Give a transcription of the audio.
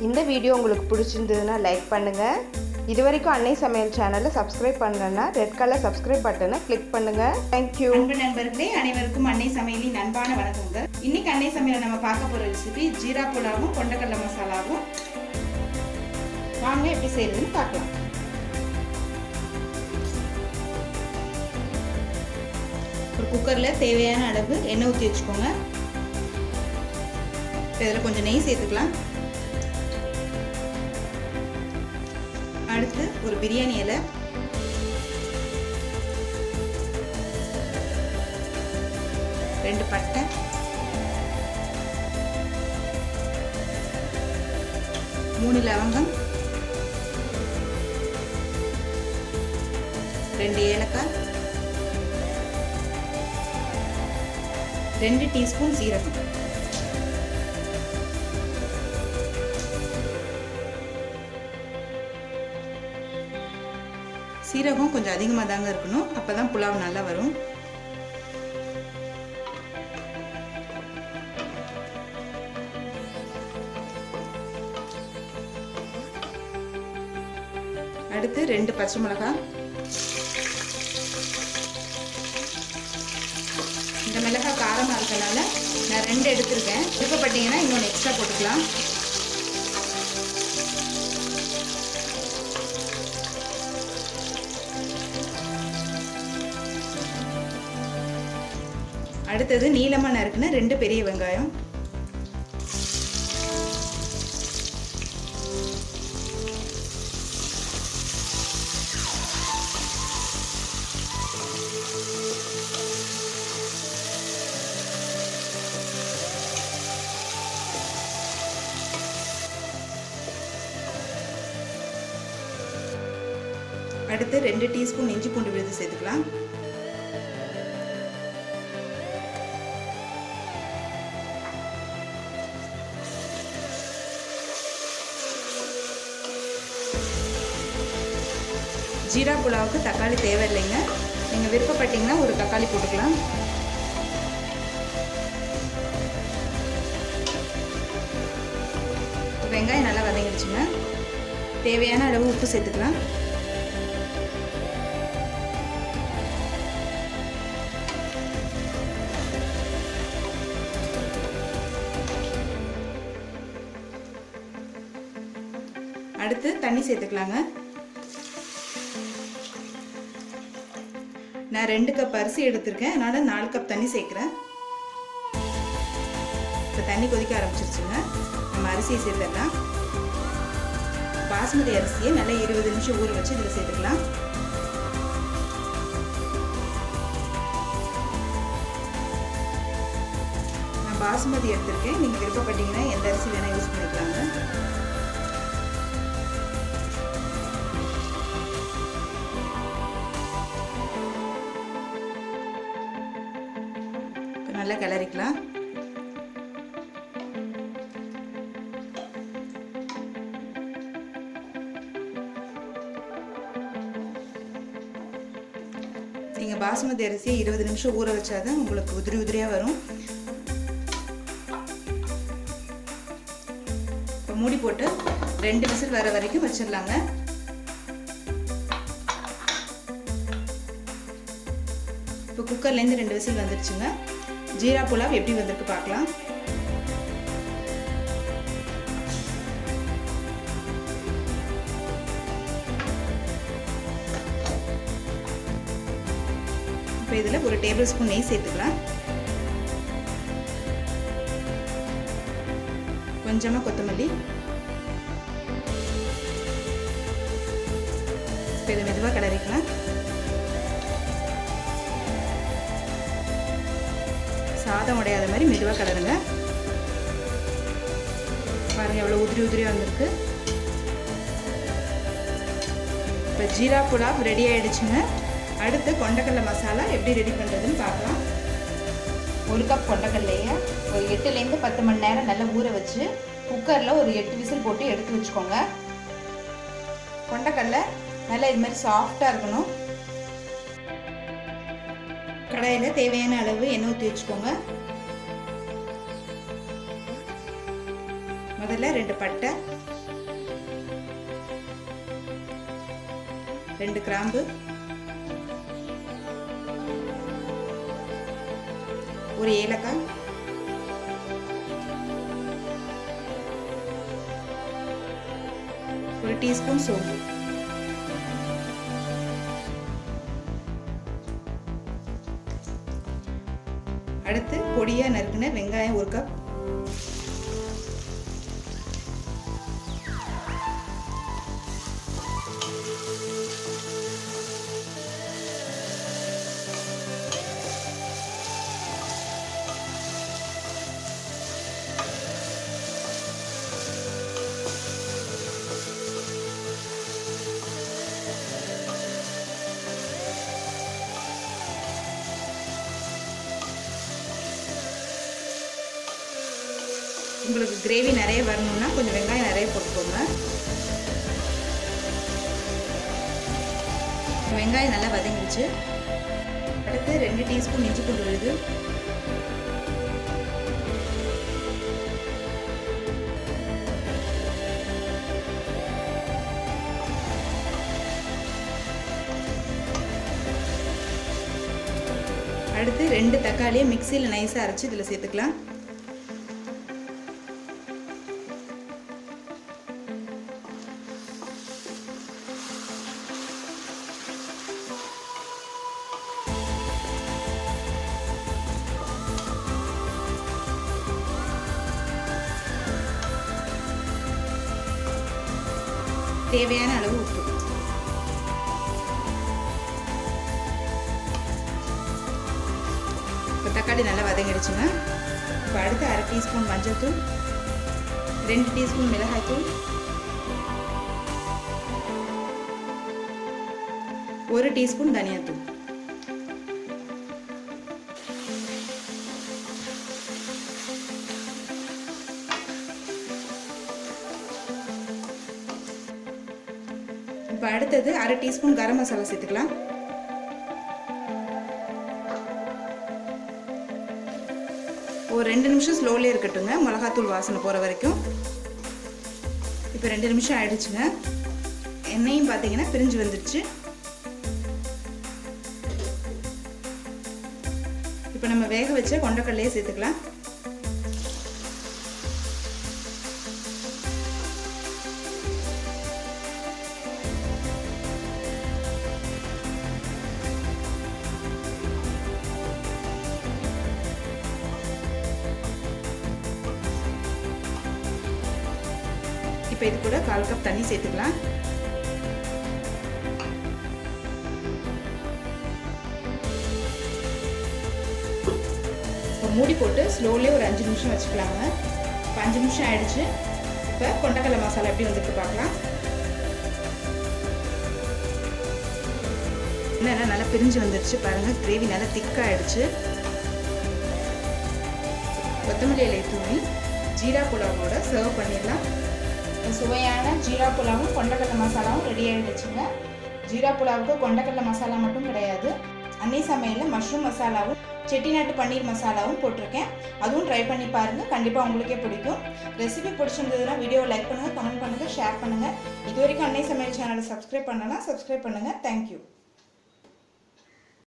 இந்த வீடியோ உங்களுக்கு பிடிச்சிருந்ததுன்னா லைக் பண்ணுங்கள். இது வரைக்கும் அன்னை சமையல் சேனலை சப்ஸ்கிரைப் பண்ணலன்னா ரெட் கலர் சப்ஸ்கிரைப் பட்டனை கிளிக் பண்ணுங்கள். தேங்க்யூ. அன்பு நண்பர்களே, அனைவருக்கும் அன்னை சமையலின் அன்பான வணக்கங்கள். இன்னைக்கு அன்னை சமையலை நம்ம பார்க்க போகிற ரெசிபி ஜீரா புலாவும் கொண்டக்கடலை மசாலாவும். வாங்க எப்படி செய்யறதுன்னு பார்க்கலாம். ஒரு குக்கரில் தேவையான அளவு எண்ணெய் ஊற்றி வச்சுக்கோங்க. இதில் கொஞ்சம் நெய் சேர்த்துக்கலாம். அடுத்து ஒரு பிரியாணி இலை, ரெண்டு பட்டை, மூணு லவங்கம், ரெண்டு ஏலக்காய், 2 டீஸ்பூன் சீரகம். சீரகம் கொஞ்சம் அதிகமாக தாங்க இருக்கணும், அப்பதான் புலாவ் நல்லா வரும். அடுத்து 2 பச்சை மிளகாய். இந்த மிளகாய் காரமாக இருக்கனால நான் 2 எடுத்திருக்கேன். விருப்பப்பட்டீங்கன்னா இன்னொன்று எக்ஸ்ட்ரா போட்டுக்கலாம். அடுத்தது நீளமாக நறுக்குன 2 பெரிய வெங்காயம். அடுத்து 2 டீஸ்பூன் இஞ்சி பூண்டு விழுது சேர்த்துக்கலாம். ஜீரா புலாவுக்கு தக்காளி தேவையில்லைங்க, நீங்கள் விருப்பப்பட்டீங்கன்னா ஒரு தக்காளி போட்டுக்கலாம். வெங்காயம் நல்லா வதங்கிடுச்சுங்க. தேவையான அளவு உப்பு சேர்த்துக்கலாம். அடுத்து தண்ணி சேர்த்துக்கலாங்க. நான் 2 கப் அரிசி எடுத்திருக்கேன், அதனால் 4 கப் தண்ணி சேர்க்குறேன். இப்போ தண்ணி கொதிக்க ஆரம்பிச்சிருச்சுங்க. நம்ம அரிசியை சேர்த்துடலாம். பாஸ்மதி அரிசியை நல்லா 20 நிமிஷம் ஊற வச்சு இதில் சேர்த்துக்கலாம். நான் பாஸ்மதி எடுத்திருக்கேன், நீங்கள் விருப்பப்பட்டீங்கன்னா எந்த அரிசி வேணால் யூஸ் பண்ணிக்கலாங்க. நல்லா கிளறிக்கலாம். நீங்கள் பாசுமதி அரிசியை 20 நிமிஷம் ஊற வச்சாதான் உங்களுக்கு உதிரி உதிரியாக வரும். இப்போ மூடி போட்டு 2 விசில் வர வரைக்கும் வச்சிடலாங்க. இப்போ குக்கர்லேருந்து 2 விசில் வந்துருச்சுங்க. ஜீரா புலாவ் எப்படி வந்திருக்கு பார்க்கலாம். இப்போ இதில் 1 டேபிள் ஸ்பூன் நெய் சேர்த்துக்கலாம். கொஞ்சமாக கொத்தமல்லி. இப்போ இதை மெதுவாக கிளறிக்கலாம். சாதம் உடையாத மாதிரி மெதுவாக கிளறுங்க. பாருங்க எவ்வளோ உதிரி உதிரியாக வந்திருக்கு. இப்போ ஜீரா புலாவ் ரெடி ஆகிடுச்சுங்க. அடுத்து கொண்டக்கடலை மசாலா எப்படி ரெடி பண்ணுறதுன்னு பார்க்கலாம். 1 கப் கொண்டக்கடலையை ஒரு 8லேருந்து 10 மணி நேரம் நல்லா ஊற வச்சு குக்கரில் ஒரு 8 விசில் போட்டு எடுத்து வச்சுக்கோங்க. கொண்டக்கடலை நல்லா இது மாதிரி சாஃப்டாக இருக்கணும். கடாயில் தேவையான அளவு எண்ணெய் ஊற்றி வச்சுக்கோங்க. முதல்ல 2 பட்டை, 2 கிராம்பு, ஒரு ஏலக்காய், ஒரு டீஸ்பூன் சோம்பு, அடுத்து பொடியா நறுக்கின வெங்காயம் 1 கப், உங்களுக்கு கிரேவி நிறைய வரணும்னா கொஞ்சம் வெங்காயம் நிறைய போட்டுக்கோங்க. வெங்காயம் நல்லா வதங்கிடுச்சு. அடுத்து 2 டீஸ்பூன் இஞ்சி பூண்டு விழுது, அடுத்து 2 தக்காளியை மிக்சியில் நைஸாக அரைச்சி இதில் சேர்த்துக்கலாம். தேவையான அளவு உப்பு. இப்போ தக்காளி நல்லா வதங்கிடுச்சுங்க. இப்போ அடுத்து 1/2 டீஸ்பூன் மஞ்சள் தூள், 2 டீஸ்பூன் மிளகாய் தூள், 1 டீஸ்பூன் தனியாத்தூள், இப்போ அடுத்தது 1/2 டீஸ்பூன் கரம் மசாலா சேர்த்துக்கலாம். ஒரு 2 நிமிஷம் ஸ்லோலே இருக்கட்டுங்க, மிளகாத்தூள் வாசனை போகிற வரைக்கும். இப்போ 2 நிமிஷம் ஆயிடுச்சுங்க. எண்ணெயும் பார்த்தீங்கன்னா பிரிஞ்சு வந்துடுச்சு. இப்போ நம்ம வேக வச்ச கொண்டக்கடலையே சேர்த்துக்கலாம். இப்போ இது கூட 1/4 கப் தண்ணி சேர்த்துக்கலாம். இப்போ மூடி போட்டு ஸ்லோலே ஒரு 5 நிமிஷம் வச்சுக்கலாங்க. இப்போ 5 நிமிஷம் ஆயிடுச்சு. இப்போ கொண்டக்கடலை மசாலா எப்படி வந்துட்டு பார்க்கலாம். என்னென்னா நல்லா பிரிஞ்சு வந்துடுச்சு பாருங்கள். கிரேவி நல்லா திக்காக ஆயிடுச்சு. கொத்தமல்லி இலையை தூவி ஜீரா புலாவோட சர்வ் பண்ணிடலாம். சுவையான ஜீரா புலாவும் கொண்டக்கடலை மசாலாவும் ரெடி ஆகிடுச்சுங்க. ஜீரா புலாவுக்கு கொண்டக்கடலை மசாலா மட்டும் கிடையாது, அன்னை சமையலில் மஷ்ரூம் மசாலாவும் செட்டிநாட்டு பன்னீர் மசாலாவும் போட்டிருக்கேன். அதுவும் ட்ரை பண்ணி பாருங்கள், கண்டிப்பாக உங்களுக்கே பிடிக்கும். ரெசிபி பிடிச்சிருந்ததுன்னா வீடியோவை லைக் பண்ணுங்கள், கமெண்ட் பண்ணுங்கள், ஷேர் பண்ணுங்கள். இது வரைக்கும் அன்னை சமையல் சேனலை சப்ஸ்கிரைப் பண்ணலாம், சப்ஸ்கிரைப் பண்ணுங்கள். தேங்க்யூ.